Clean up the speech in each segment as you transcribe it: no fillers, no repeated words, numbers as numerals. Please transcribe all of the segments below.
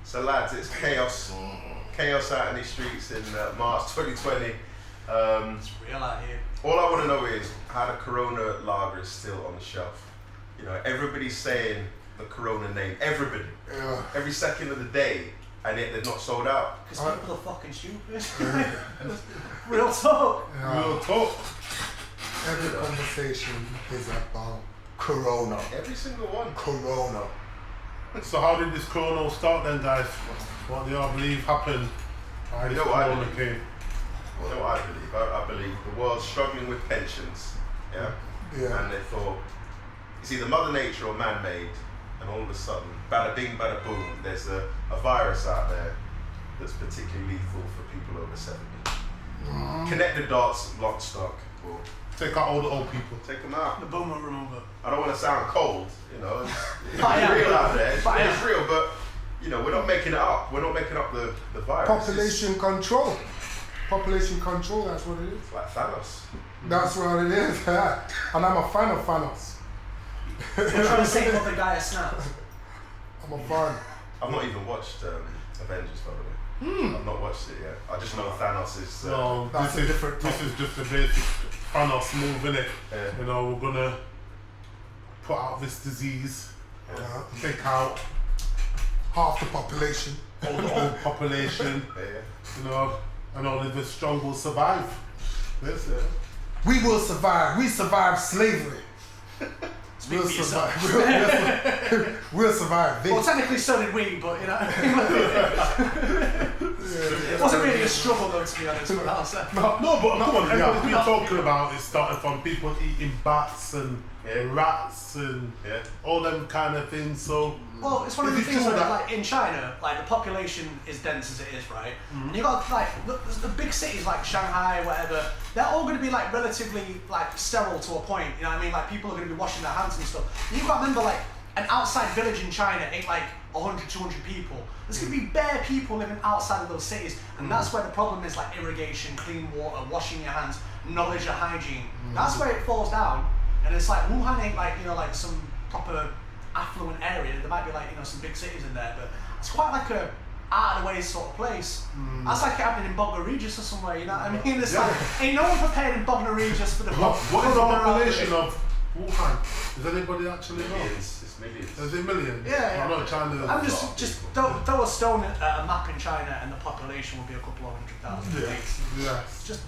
So lads, it's chaos out in these streets in March 2020. It's real out here. All I want to know is how the Corona lager is still on the shelf. You know, everybody's saying the Corona name. Everybody. Yeah. Every second of the day, and yet they're not sold out. Because people are fucking stupid. Real talk. Yeah. Real talk. Every conversation is about Corona. Every single one. Corona. So how did this Corona start then, guys? What do y'all believe happened? Why You this know what I Corona believe? came? You know what I believe? I believe the world's struggling with pensions. Yeah? Yeah. And they thought, it's either Mother Nature or man-made, and all of a sudden, bada bing, bada boom, there's a virus out there that's particularly lethal for people over 70. Connect the dots, lock, stock, or Take out all the old people. take them out. The boomer remember. I don't want to sound cold, you know, it's Yeah. real out there, it's Yeah. real, but you know, we're not making it up. We're not making up the virus. Population control. Population control, that's what it is. It's like Thanos. That's what it is. And I'm a fan of Thanos. You're trying to say what the guy has snapped. I'm a fan. I've not even watched Avengers, by the way. I've not watched it yet. I just know Thanos is. No, That's this a is different this is just a basic Thanos move, innit? Yeah. You know, we're gonna put out this disease, Yeah. take out Half the population. all the old population, Yeah. you know, and only the strong will survive. That's it. We will survive. We survived slavery. Speak We'll for yourself. survive. We'll survive this. Well, technically so did we, but you know, it wasn't really a struggle though, to be honest. But that was, No, but come on, yeah. everything we're talking about is starting from people eating bats and rats and Yeah. all them kind of things. So well, it's one of Is the it things true where, that- like in China, like the population is dense as it is, right? And you got like the big cities like Shanghai, whatever. They're all going to be like relatively like sterile to a point. You know what I mean? Like people are going to be washing their hands and stuff. And you've got to remember, like an outside village in China ain't like 100, 200 people. There's going to be bare people living outside of those cities, and that's where the problem is, like irrigation, clean water, washing your hands, knowledge of hygiene. That's where it falls down. And it's like Wuhan ain't like, you know, like some proper affluent area. There might be like, you know, some big cities in there, but it's quite like a out of the way sort of place. That's like it happening in Bognor Regis or somewhere, you know what I mean? It's like, ain't no one prepared in Bognor Regis for the what is the corona population outbreak. of Wuhan? Does anybody actually know? Millions. It's millions. Is it millions? Yeah. I know China. I'm just throw a stone at a map in China and the population will be a couple of 100,000. Yeah. It's just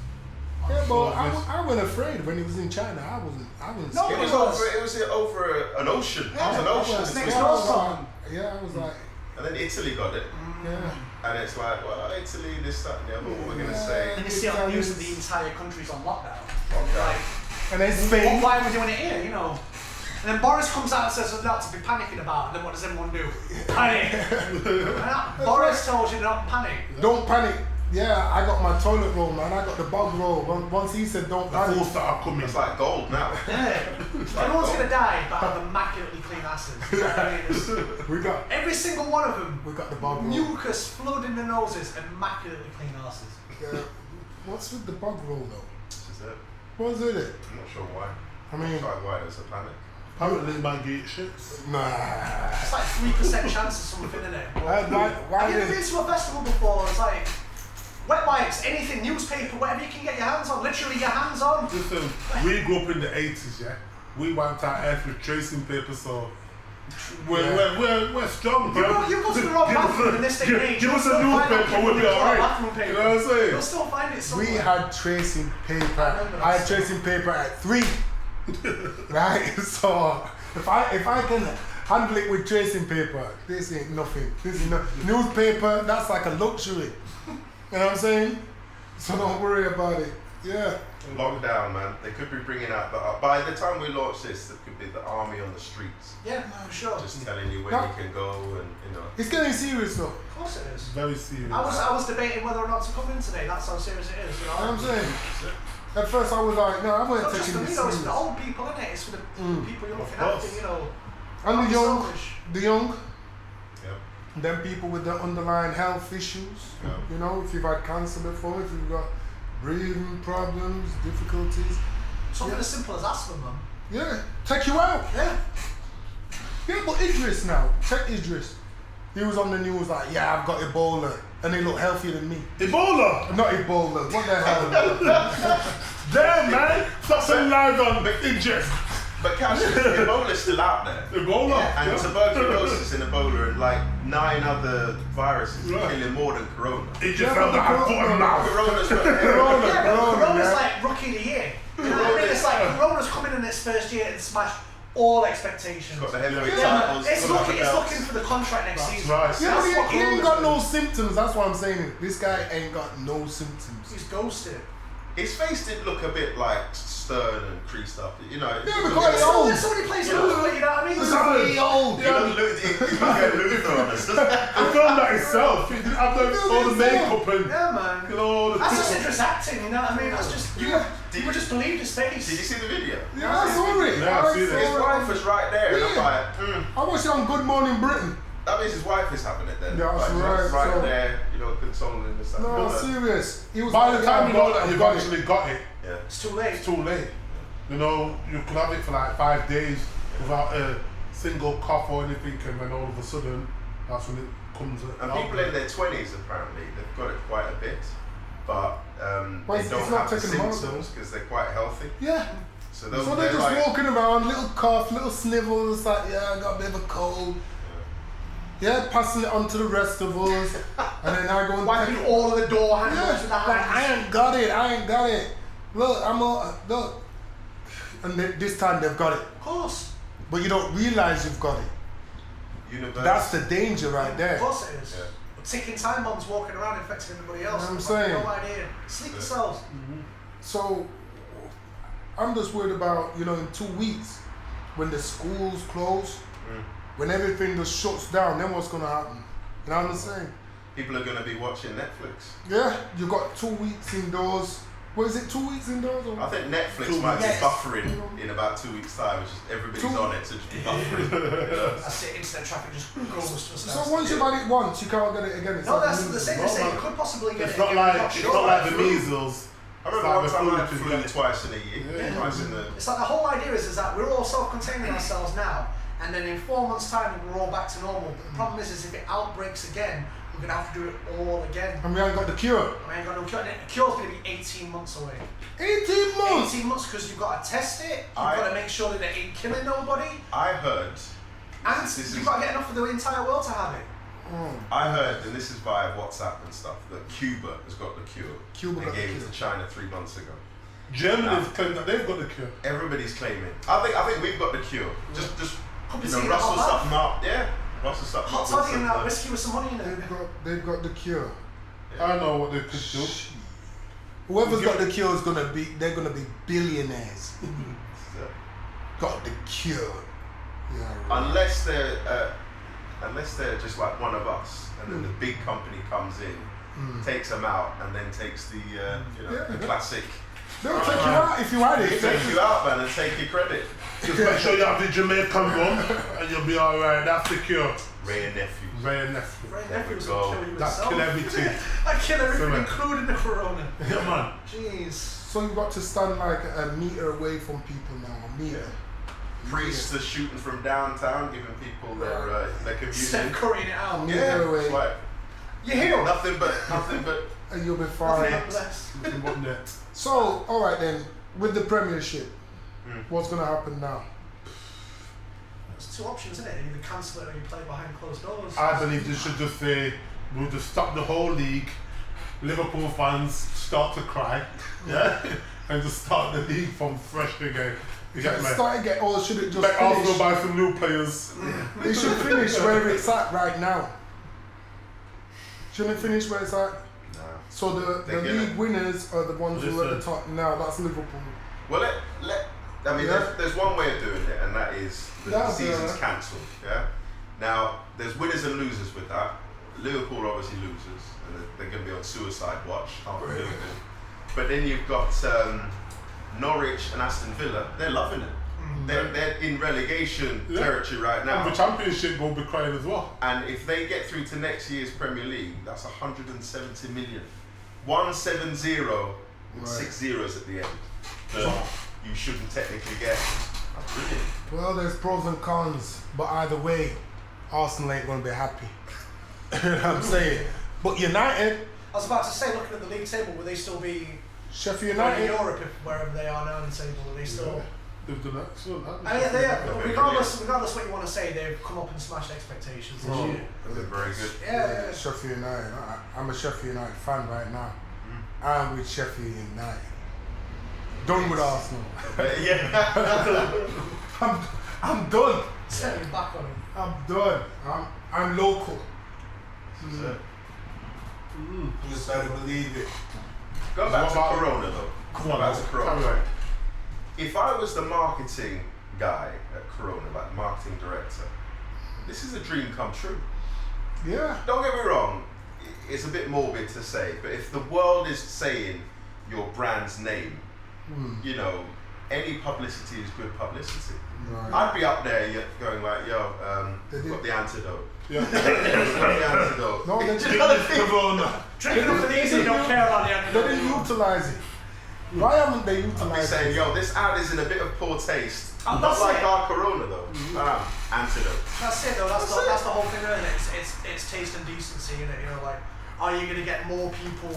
Yeah, but So I wasn't afraid when he was in China. I wasn't No, scared. It was over an ocean. It was an ocean. It's It's next like- door. Yeah, I was like, And then Italy got it. yeah. And it's like, well, Italy, this, that, and the other. What we're going to say? and you see on the news that the entire country's on lockdown. Lockdown. Like, And then Spain. why are we doing it here, you know? And then Boris comes out and says there's not to be panicking about, and then what does everyone do? Panic! Boris told you not panic. Don't panic. Yeah, I got my toilet roll, man. I got the bug roll. Once he said don't The panic. force that are coming. It's like gold now. Yeah. Everyone's gonna die, but have immaculately clean asses. You know what I mean? It's- We got every single one of them, we got the bug roll. mucus flooding their noses, immaculately clean asses. Yeah. What's with the bug roll though? This is it. What's with it? I'm not sure why. I mean, It's like why there's a panic. Apparently, it might get shits. nah. It's like 3% chance of something in it. Why Have you ever did been to a festival before? It's like wet wipes, anything, newspaper, whatever you can get your hands on. Literally your hands on. Listen, we grew up in the 80s, yeah? We wiped our ass with tracing paper, so we're strong, You bro. go to the wrong bathroom in this day and age. Give us you'll a still find newspaper, that we'll be people alright. bathroom You paper. know what I'm saying? You'll still find it somewhere. we had tracing paper? I remember I had that. tracing paper at 3. Right? So if I can handle it with tracing paper, this ain't nothing. This is no newspaper, that's like a luxury. You know what I'm saying? So don't worry about it. Yeah. Lockdown, man. They could be bringing out by the time we launch this, there could be the army on the streets, Yeah, no, sure. just telling you where No. you can go and It's getting serious though. Of course it is. Very serious. I was debating whether or not to come in today. That's how serious it is. You know? You know what I'm saying? At first I was like, no, I'm It's not not just taking for me this though, it's for the serious. old people, isn't it? It's for the people you're looking course. after, you know. And Don't the be young, selfish. the young, yeah. And then people with the underlying health issues, you know, if you've had cancer before, if you've got breathing problems, difficulties. Something as simple as asthma, man. Yeah, take you out. Yeah. Yeah, but Idris now, check Idris. He was on the news like, yeah, I've got Ebola. And he looked healthier than me. Ebola? Not Ebola, what the hell? Damn, man. That's a live on Idris. But Cash, Ebola's still out there. Ebola? And tuberculosis and Ebola and like 9 other viruses are killing more than Corona. It just felt like I put him out. Corona's Corona's like rookie of the year. You know what I mean? It's like Corona's coming in its first year and smashed all expectations. Got the heavyweight Yeah, titles. it's looking for the contract next season. Right. Yeah, That's but what he ain't Corona's got doing. no symptoms, that's what I'm saying. This guy ain't got no symptoms. He's ghosted. His face did look a bit like stern and creased up, you know. Yeah, because he's old. Somebody plays Luther, you know what I mean? He's old. He looked like Luther on us. He filmed that himself. He didn't have all the makeup and Yeah, man. you know, all the That's just interest acting, you know what I mean? That's just, you would just believe his Did you face. see the video? Yeah, I saw it. Yeah, I've seen it. His wife was right there, and I'm like, I watched it on Good Morning Britain. that means his wife is having it then. Yeah, that's like, right, she's right so- there, you know, consoling this. No, serious. He was by the like, time you know that I've you've got it. actually got it, Yeah. It's too late. it's too late. You know, you could have it for like 5 days without a single cough or anything, and then all of a sudden, that's when it comes out. And people in their 20s, apparently, they've got it quite a bit, but Well, they it's don't not have the taking them out, symptoms because they're quite healthy. Yeah. So So they're they're just like, walking around, little cough, little snivels, like, yeah, I got a bit of a cold. Yeah, passing it on to the rest of us. And then I go and Wiping all of the door handles with the like, I hands. ain't got it. Look, look. And this time they've got it. Of course. But you don't realise you've got it. universe. That's the danger right Of there. course it is. Yeah. Ticking time bombs walking around infecting everybody else. You know what I'm They've got saying? No idea. Sleep yourselves. So I'm just worried about, you know, in 2 weeks, when the schools close, when everything just shuts down, then what's gonna happen? You know what I'm saying? People are going to be watching Netflix. Yeah, you got 2 weeks indoors. What is it, 2 weeks indoors? Or? I think Netflix 2 might be weeks. buffering in about 2 weeks' time. It's just everybody's on it, so just be buffering. That's it, internet traffic just goes to So once you've had it once, you can't get it again. It's No, like that's the the news. same. They say you could possibly get It's it not again, like I'm it's sure. not like the Flu. measles. I remember one time I had flu twice in a year. Twice in the... It's like the whole idea is that we're all self-containing ourselves now, and then in 4 months' time we're all back to normal. But the problem is if it outbreaks again, we're gonna have to do it all again. And we ain't got the cure. I ain't got no cure. The cure's gonna be 18 months away. 18 months! 18 months because you've got to test it. You've I- got to make sure that it ain't killing nobody, I heard... and This is- you've got to get enough for the entire world to have it. I heard, and this is via WhatsApp and stuff, that Cuba has got the cure. Cuba They got the gave it cure. to China 3 months ago. Germany's claimed that they've got the cure. Everybody's claiming. I think we've got the cure. Just Could be you know, seen rustle in hot something up. Yeah, rustle something Hot up. toddy with and some, whiskey with some money in it. They've got the cure. I know what they could do. Whoever's got the cure is they're gonna be billionaires. Got the cure. Yeah, right. Unless they're just like one of us, and then the big company comes in, takes them out, and then takes the the classic. They'll take you out if you had it. Take you out, man, and take your credit. Just make sure you have the Jamaican rum and you'll be alright. That's the cure. Ray and nephew. Ray and nephew. Right, There we nephews go. will kill you That yourself. kill everything. I kill everything, Sorry. including the corona. Yeah, man. Jeez. So you've got to stand like a meter away from people now. A meter. Priests are shooting from downtown, giving people their Steph communion. Currying it out. Yeah, away. it's like You hear nothing but. And you'll be fine. Nothing less. Nothing but net. So, alright then, with the Premiership, what's going to happen now? There's 2 options, isn't it? You either cancel it or you play behind closed doors. I believe they should just say, we'll just stop the whole league. Liverpool fans start to cry. Yeah? And just start the league from fresh again. You get me? Start again, or should it just Like Arsenal finish? buy some new players. It should finish where it's at right now. Shouldn't it finish where it's at? Nah. So the They're gonna- league winners are the ones who are at the Listen. top now. That's Liverpool. Well, I mean, Yeah. there's one way of doing it, and that is the That's, season's cancelled. Yeah. Now, there's winners and losers with that. Liverpool obviously losers, and they're going to be on suicide watch. After Liverpool. But then you've got Norwich and Aston Villa. They're loving it. They're in relegation territory right now. And the Championship will be crying as well. And if they get through to next year's Premier League, that's 170 million. 170 with 6 zeros at the end. That you shouldn't technically get. That's brilliant. Well, there's pros and cons, but either way, Arsenal ain't gonna be happy. You know what I'm saying? But United, I was about to say, looking at the league table, will they still be Sheffield in United, Europe wherever they are now in the table? Will they still? They've done excellent. Regardless what you want to say, they've come up and smashed expectations this year. They're very good. Yeah. Sheffield United. I'm a Sheffield United fan right now. I'm with Sheffield United. Done with Arsenal. I'm done. Set your back on him. I'm done. I'm local. Mm. Just gotta believe it. Go back to Corona though. Come on, back to Corona. Right. If I was the marketing guy at Corona, like marketing director, this is a dream come true. Yeah. Don't get me wrong, it's a bit morbid to say, but if the world is saying your brand's name, you know, any publicity is good publicity. Right. I'd be up there going like, yo, got the antidote. Yeah. Got the antidote. No, they Drinking up for these, you don't care about the antidote. They didn't utilize it. Why haven't they I'd be utilized saying, it? yo, this ad is in a bit of poor taste. And Not that's like it. our Corona though. Antidote. That's it though. That's the whole thing, isn't it? It's taste and decency, isn't it? You know, like, are you going to get more people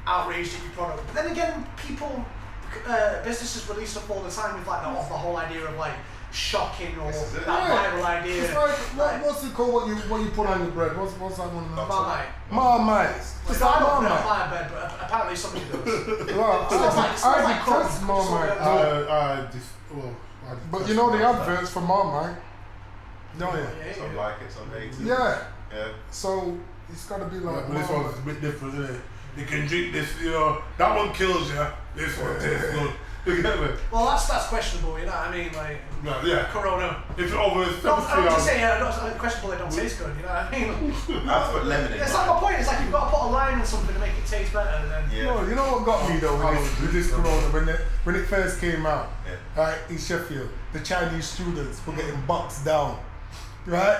outraged at your product? But then again, businesses release stuff all the time with like the whole idea of like shocking or that viral idea. It's like, what's it called? What you put on your bread? What's that one? Marmite. Marmite. It's I like don't put it on Marmite. my bed, but apparently somebody does. Well, I detest Marmite. But you know the adverts for Marmite, don't you? Some like it, some hate it. Yeah. Yeah. So it's got to be like. But this one's a bit different, isn't it? You can drink this, you know, that one kills you, this one tastes good. You get me? Well, that's questionable, you know what I mean? Like, Yeah. Corona. If you're over 70 I'm just saying, it's questionable they don't taste good, you know what I mean? I've put lemon in It's mine. like my point, it's like you've got to put a lime on something to make it taste better, and then... Yeah. No, you know what got me though with this Corona when it first came out, right, in Sheffield, the Chinese students were getting boxed down, right,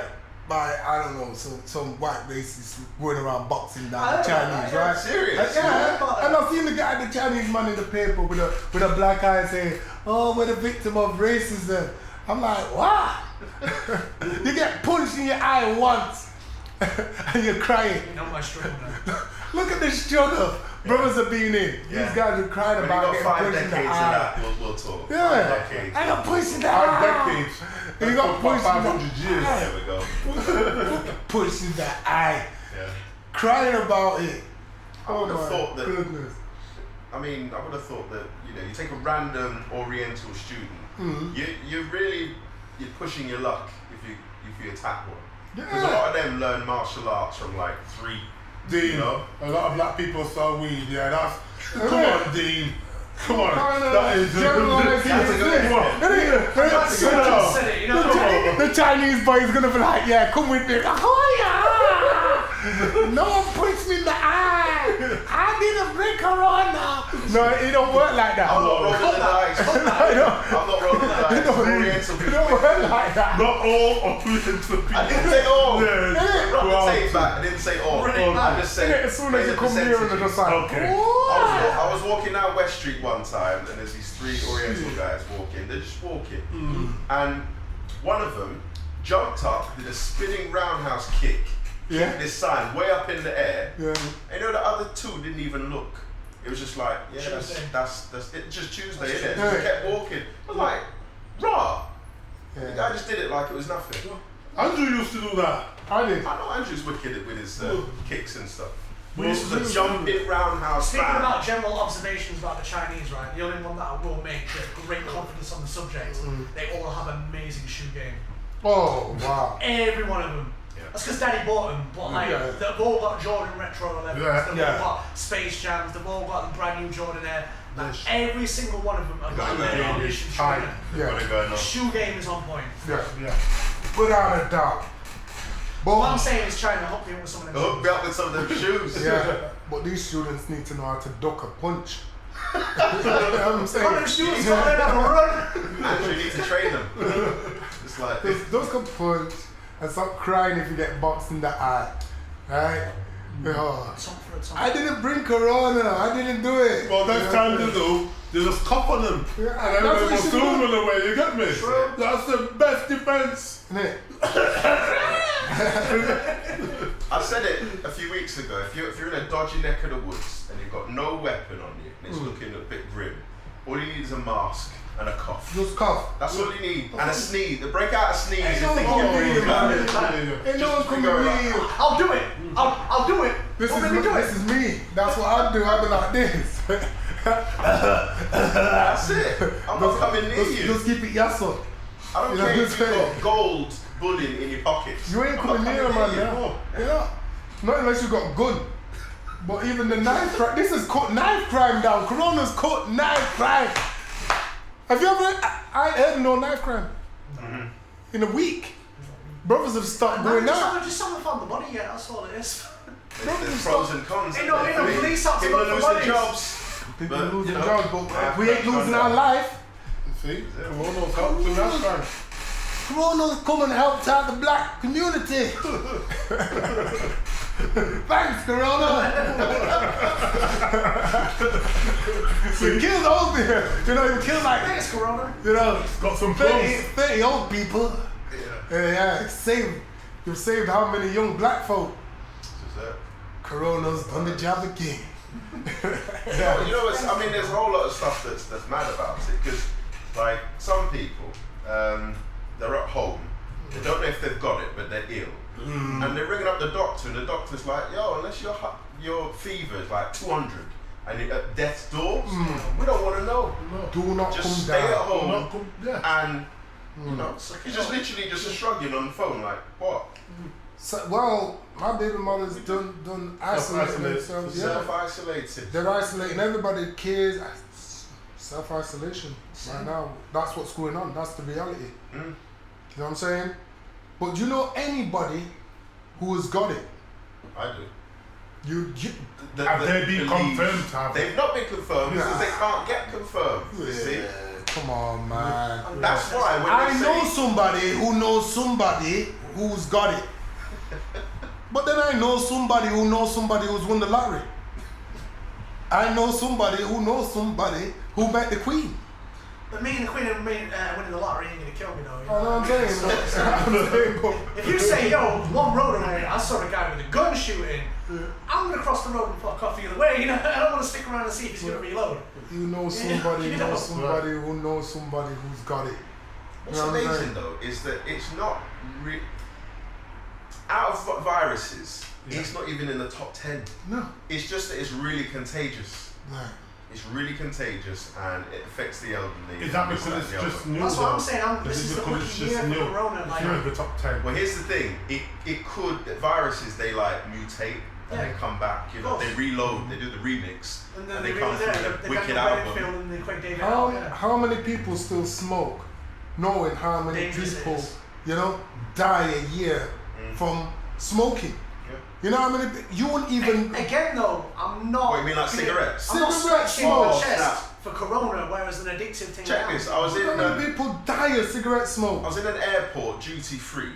by I don't know some white racists going around boxing down the Chinese, right? Serious? And I've seen the Chinese man in the paper with a black eye saying, "Oh, we're the victim of racism." I'm like, what? You get punched in your eye once, and you're crying. You know my struggle now. Look at the struggle brothers have been in. Yeah. These guys are crying When about you got getting 5 punched in decades the of eye. that, we'll talk. Yeah. 5 decades. I got punched in the 5 eye. decades. You got punched in 500 the years. eye. There we go. Punched in the eye. Yeah. Crying about it. I would have my thought that. goodness. I mean, I would have thought that you take a random Oriental student, you're pushing your luck if you attack one. Because a lot of them learn martial arts from like 3. Dean, You know? a lot of black people sell weed, that's... Come on, Dean. Come on. That is... The Chinese boy is gonna be like, yeah, come with me. Oh yeah! No one punched me in the eye. I didn't bring Corona. No, it don't work like that. I'm not rolling the dice. I'm not rolling the dice. Oriental It people. don't work like that. Not all Oriental people. I didn't say all. Yeah. Run Wow. the tape back. I didn't say all. Right. I just said As soon as you come here and they're just like, Okay. I was walking down West Street one time and there's these 3 Oriental guys walking. They're just walking. And one of them jumped up, did a spinning roundhouse kick, kicked this sign way up in the air. yeah. And the other 2 didn't even look. It was just like, yeah, Tuesday. that's it. Just Tuesday, innit? Yeah. Just kept walking. I was like, raw. The Yeah. guy just did it like it was nothing. Andrew used to do that. I did. I know Andrew's wicked with his kicks and stuff. But Well, this was a jumping roundhouse Speaking fan. about general observations about the Chinese, right? The only one that I will make with great confidence on the subject, they all have an amazing shoe game. Oh wow. Every one of them. Yeah. That's because Daddy bought them, but like Yeah. they've all got Jordan Retro 11s, Yeah. they've Yeah. all got Space Jams, they've all got the brand new Jordan Air. Like, Yes. every single one of them have got a got limited it. edition shoe. Tight. Yeah. Got it going on. Shoe game is on point. Yeah. Yeah. Without a doubt. What I'm But saying is China hook me up with some of them Hook shoes. me up with some of them shoes. yeah. But these students need to know how to duck a punch. I'm saying. Come on, students, come on, have a run. Actually, you need to train them. It's like Those can punch and stop crying if you get boxed in the eye. Right? Oh. I didn't bring corona. I didn't do it. Well, next time they do, they just cough on them. Yeah, And everybody will film them away, you get me? True. That's the best defense. Innit? I said it a few weeks ago. If you're in a dodgy neck of the woods and you've got no weapon on you and it's looking a bit grim, all you need is a mask and a cough. Just cough. That's all you need. And a sneeze. Break out a sneeze Ain't if no things one get coming really real, bad. man. Ain't no one coming real. I'll do it. I'll do it. This This is me. That's what I do. I be like this. That's it. I'm not coming near you. Just keep it yasso. I don't You know care what if you've I'm saying? got gold bullion in your pockets. You ain't I'm not coming near coming man. you. Yeah. Not unless you got gun. But even the knife crime, this is cut knife crime down. Corona's cut knife crime. Have you ever? I ain't heard no knife crime in a week. Brothers have stopped going out. Just haven't found the body yet. That's all it is. There's pros and cons. Ain't no police out to People look for are losing bodies. jobs. People But, losing you know, jobs, but yeah, we ain't losing our life. See? Corona's helped in that time. Corona's come and helped out the black community. Thanks, Corona. We killed old people. You know, you killed like, Thanks, Corona. you know, Got some 30 old people. Yeah. You've saved how many young black folk? This is it. Corona's done the job again. Yeah. You know, I mean, there's a whole lot of stuff that's mad about it because, like, some people, they're at home, they don't know if they've got it, but they're ill, and they're ringing up the doctor, and the doctor's like, "Yo, unless your fever's like 200 and you're at death's door, we don't want to know. Do not Just come stay down. at home Yeah. and you know, you're just literally just shrugging on the phone like, what? So, well, my baby mother's done isolating themselves. Yeah. Self-isolated. They're isolating everybody, kids. Self-isolation right now. That's what's going on. That's the reality. You know what I'm saying? But do you know anybody who has got it? I do. Have they been confirmed? They've not been confirmed because they can't get confirmed. You see? Come on, man. That's why when I they know say, somebody who knows somebody who's got it. But then I know somebody who knows somebody who's won the lottery. I know somebody who knows somebody who met the Queen. But me and the Queen winning the lottery ain't gonna kill me though. You I know what I'm saying. But if you say, yo, one road away, I saw a guy with a gun shooting, I'm gonna cross the road and fuck off either way. You know, I don't want to stick around and see if he's gonna reload. you know somebody You knows know. somebody who knows somebody who's got it. what's You know what I'm amazing saying? though is that it's not out of viruses. It's not even in the top 10. No. It's just that it's really contagious. Right. It's really contagious and it affects the elderly. Is that and this, because the it's other. just new? That's what I'm though? saying. This Is is it the because it's lucky year just for new? Corona. It's in the top 10. Well, here's the thing. It could viruses. They like mutate and they come back. You know, they reload. They do the remix And and then they come through the wicked album. and they quick David out, yeah. How many people still smoke, knowing how many Dangerous it people, is. you know, die a year from smoking? You know how many? You won't even. Again though, I'm not. What, you mean like cigarettes? I'm not Cigarette scratching my smoke. chest for Corona, whereas an addictive thing. Check now. this. I was in How many people die of cigarette smoke? I was in an airport duty free,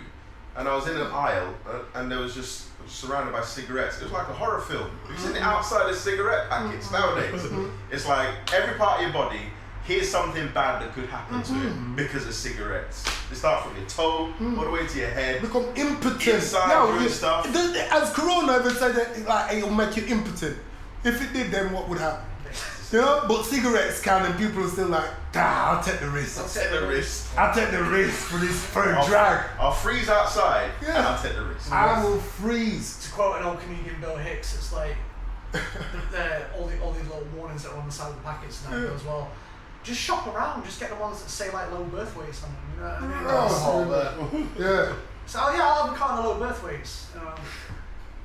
and I was in an aisle, and there was just surrounded by cigarettes. It was like a horror film. You've seen it outside of cigarette packets nowadays. It's like every part of your body. Here's something bad that could happen to it because of cigarettes. They start from your toe all the way to your head. Become impotent. Inside doing stuff. Has Corona ever said that like it'll make you impotent? If it did, then what would happen? You know, but cigarettes can, and people are still like, I'll take the risk. I'll take the risk. I'll take the risk for a drag. I'll freeze outside and Yeah. I'll take the risk. I will freeze. To quote an old comedian, Bill Hicks, it's like all these little warnings that are on the side of the packets and that as well. Just shop around, just get the ones that say like low birth weights on them. You know what I mean? Yeah. So yeah, I'll have a carton of low birth weights.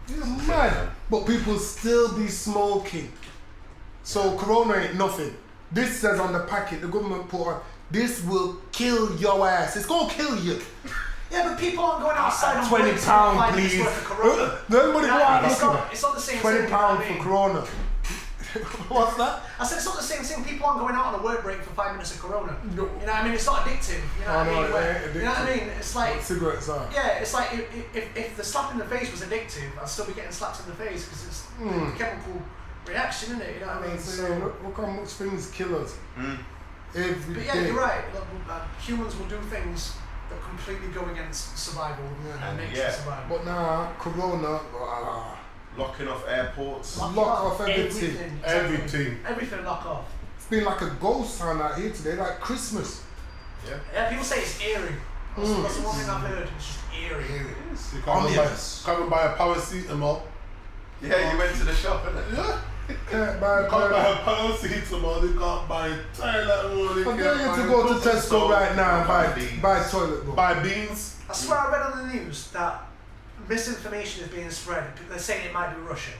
You're mad. But people still be smoking. So Corona ain't nothing. This says on the packet, the government put on, this will kill your ass. It's gonna kill you. Yeah, but people aren't going outside on £20, breaks and please. worth of Corona. Nobody go out It's looking. not the same £20 thing, you know what I for mean? Corona. What's that? I said it's not the same thing. People aren't going out on a work break for 5 minutes of Corona. No. You know what I mean? It's not addictive. You know what I mean? it ain't addictive. You know what I mean? It's like What cigarettes are. yeah, it's like if the slap in the face was addictive, I'd still be getting slaps in the face because it's a chemical reaction, isn't it? You know what I mean? Look how much things kill us. Every But yeah, day. you're right. Look, humans will do things that completely go against survival and nature survival. But now, Corona, Locking off airports. lock off everything. Everything lock off. It's been like a ghost town out here today, like Christmas. Yeah, people say it's eerie. That's the one thing I've heard. It's just eerie. You can't buy a paracetamol. Yeah, you went to the shop, innit? Yeah. Can't buy You can't buy a paracetamol, you can't buy toilet roll, you I'm can't going to buy go to Tesco right now and beans. buy toilet roll. buy beans. I swear I read on the news that misinformation is being spread. They're saying it might be Russia.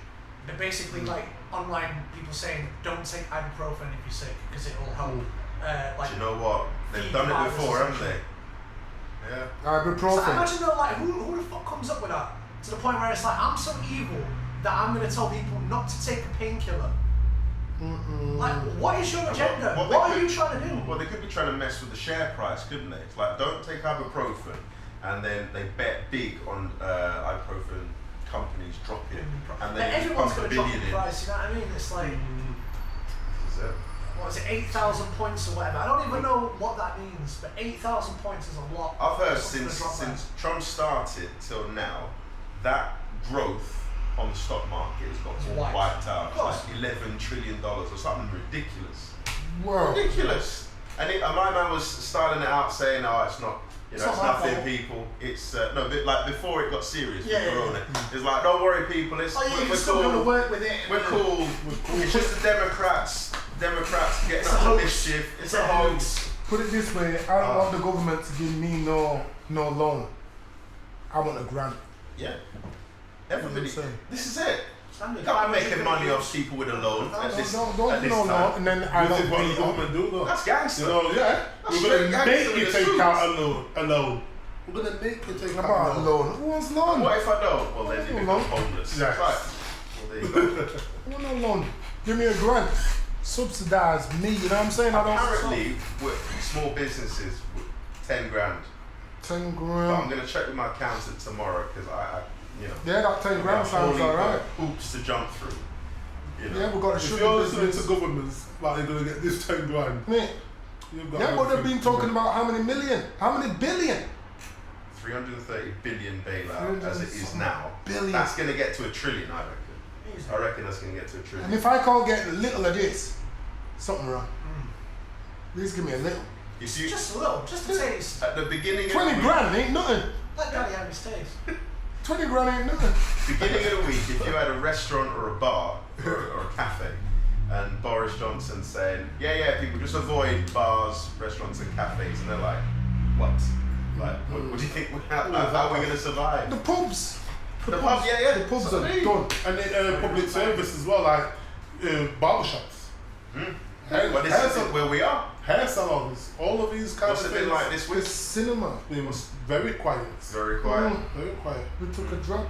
But basically, like online people saying, don't take ibuprofen if you're sick because it will help. Do you know what? They've done it before, haven't they? Yeah. So Ibuprofen. imagine though, like, who the fuck comes up with that? To the point where it's like, I'm so evil that I'm going to tell people not to take a painkiller. Like, what is your agenda? What are you trying to do? Well, they could be trying to mess with the share price, couldn't they? It's like, don't take ibuprofen, and then they bet big on ibuprofen companies dropping, and But then everyone's going pump a to drop billion the in. price, you know what I mean? It's like, Is it? what is it, 8,000 points or whatever? I don't even know what that means, but 8,000 points is a lot. I've heard Someone's gonna drop since Trump started till now, that growth on the stock market has got It's all wiped out. Of It's course. like $11 trillion or something ridiculous. Wow. Ridiculous. And my man was styling it out saying, "Oh, it's not, It's it's not my nothing, fault." people. It's no, but like before it got serious with Yeah, yeah, Corona, it's like, don't worry, people. It's Oh yeah, you we're can still go to cool. work with it. We're cool. It's just the Democrats getting It's a up to hoax. mischief. It's It's a a hoax. Put it this way, I don't want the government to give me no loan. I want a grant. Yeah. Everybody. What I'm saying. This is it. Standard. Can't be making money off people with a loan at this Don't at this no time. loan, and then I This don't is what pay the it. government do though. That's gangster. You know, yeah. That's We're going straight to make gangster you in the take out streets. a loan. We're going to make you take out About a a loan. loan. Who wants loan? What if I don't? Well, then you become Loan. homeless. Yeah. Right. Well, there you go. I want no loan. Give me a grant. Subsidize me, you know what I'm saying? I don't. Apparently, with small businesses, with 10 grand. 10 But I'm grand. going to check with my accountant tomorrow because I you know. Yeah, that 10 grand I've sounds got alright. hoops to jump through. You know. Yeah, we've got a If sugar you're listening business. to governments like they're going to get this 10 grand, Yeah, you've got yeah, but they've been everything. talking about how many million? How many billion? 330 billion bailout as it is now. Billion. That's going to get to $1 trillion, I reckon. Easy. I reckon that's going to get to $1 trillion. And if I can't get a little of this, something wrong. Please give me a little. If you, Just a little, just a taste. at the beginning of 20 the week, grand ain't nothing. Let Daddy have his taste. 20 grand ain't nothing. beginning of the week, if you had a restaurant or a bar or a cafe, and Boris Johnson saying, yeah, people just avoid bars, restaurants, and cafes, and they're like, what? Like, what do you think? How are we going to survive? The pubs. The pub, yeah. The pubs So are there you done. And then public service as well, like barbershops, Well, this is where we are. hair salons, all of these kind What's of it things. been like this The week? cinema. It was very quiet. Very quiet. Very quiet. We took a drop.